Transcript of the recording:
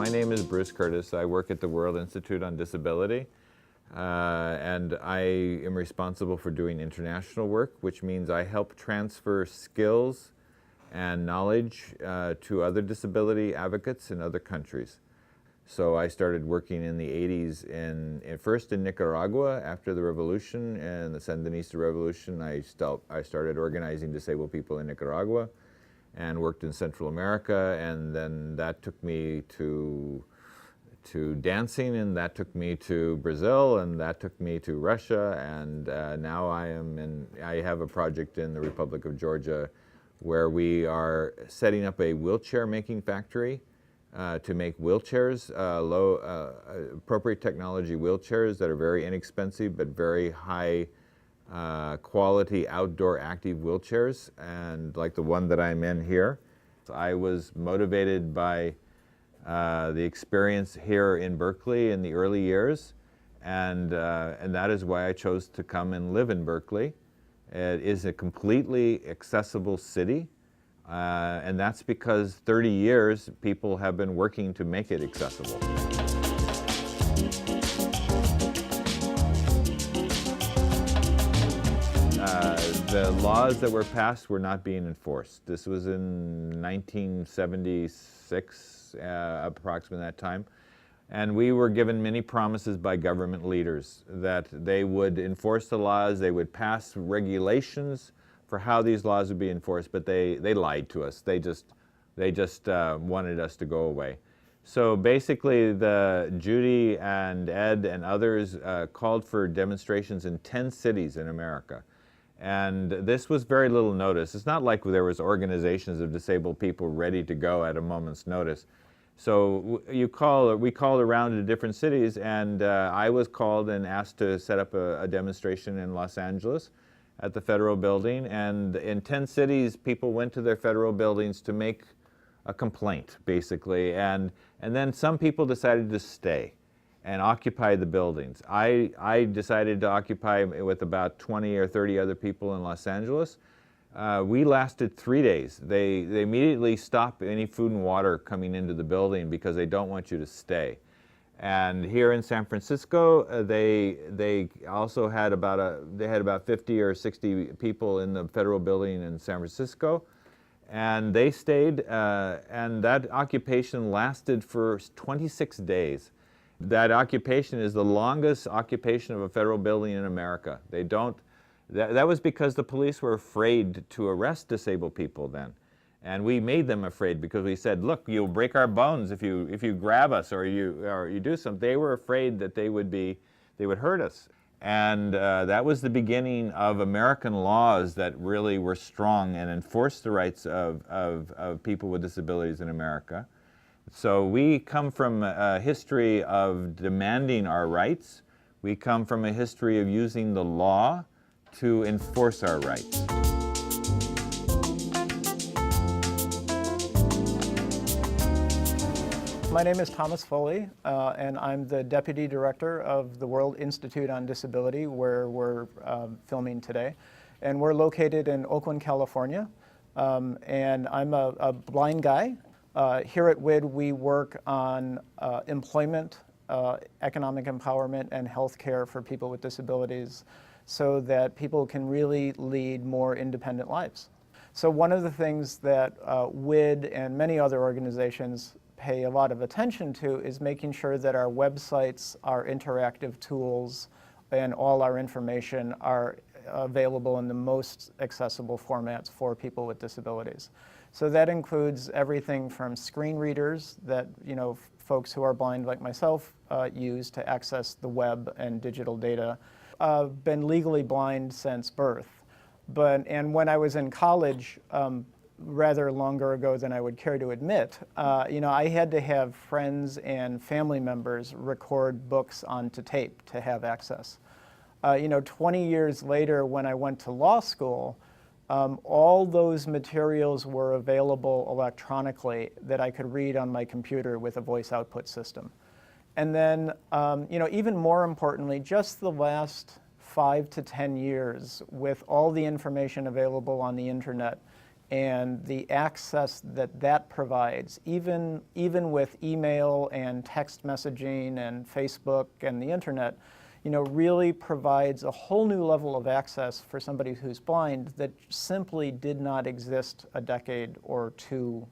My name is Bruce Curtis. I work at the World Institute on Disability, and I am responsible for doing international work, which means I help transfer skills and knowledge to other disability advocates in other countries. So I started working in the 80s first in Nicaragua after the revolution and the Sandinista revolution. I started organizing disabled people in Nicaragua and worked in Central America, and then that took me to dancing, and that took me to Brazil, and that took me to Russia, and now I have a project in the Republic of Georgia where we are setting up a wheelchair making factory to make wheelchairs, appropriate technology wheelchairs that are very inexpensive but very high quality outdoor active wheelchairs, and like the one that I'm in here. I was motivated by the experience here in Berkeley in the early years, and that is why I chose to come and live in Berkeley. It is a completely accessible city, and that's because 30 years people have been working to make it accessible. The laws that were passed were not being enforced. This was in 1976, approximately that time. And we were given many promises by government leaders that they would enforce the laws, they would pass regulations for how these laws would be enforced, but they lied to us. They just wanted us to go away. So basically, Judy and Ed and others called for demonstrations in 10 cities in America. And this was very little notice. It's not like there was organizations of disabled people ready to go at a moment's notice. So we called around to different cities, and I was called and asked to set up a demonstration in Los Angeles at the federal building. And in 10 cities, people went to their federal buildings to make a complaint, basically. And then some people decided to stay and occupy the buildings. I decided to occupy with about 20 or 30 other people in Los Angeles. We lasted 3 days. They immediately stop any food and water coming into the building because they don't want you to stay. And here in San Francisco, they also had about 50 or 60 people in the federal building in San Francisco, and they stayed. And that occupation lasted for 26 days. That occupation is the longest occupation of a federal building in America. That was because the police were afraid to arrest disabled people then. And we made them afraid because we said, look, you'll break our bones if you grab us or you do something. They were afraid that they would hurt us. And that was the beginning of American laws that really were strong and enforced the rights of people with disabilities in America. So we come from a history of demanding our rights. We come from a history of using the law to enforce our rights. My name is Thomas Foley, and I'm the Deputy Director of the World Institute on Disability, where we're filming today. And we're located in Oakland, California. And I'm a blind guy. Here at WID, we work on employment, economic empowerment, and health care for people with disabilities so that people can really lead more independent lives. So one of the things that WID and many other organizations pay a lot of attention to is making sure that our websites, our interactive tools, and all our information are available in the most accessible formats for people with disabilities. So that includes everything from screen readers that folks who are blind like myself use to access the web and digital data. I've been legally blind since birth, and when I was in college, rather longer ago than I would care to admit, I had to have friends and family members record books onto tape to have access. 20 years later, when I went to law school, all those materials were available electronically that I could read on my computer with a voice output system. And then, even more importantly, just the last 5 to 10 years, with all the information available on the internet, and the access that that provides, even with email and text messaging and Facebook and the internet, really provides a whole new level of access for somebody who's blind that simply did not exist a decade or two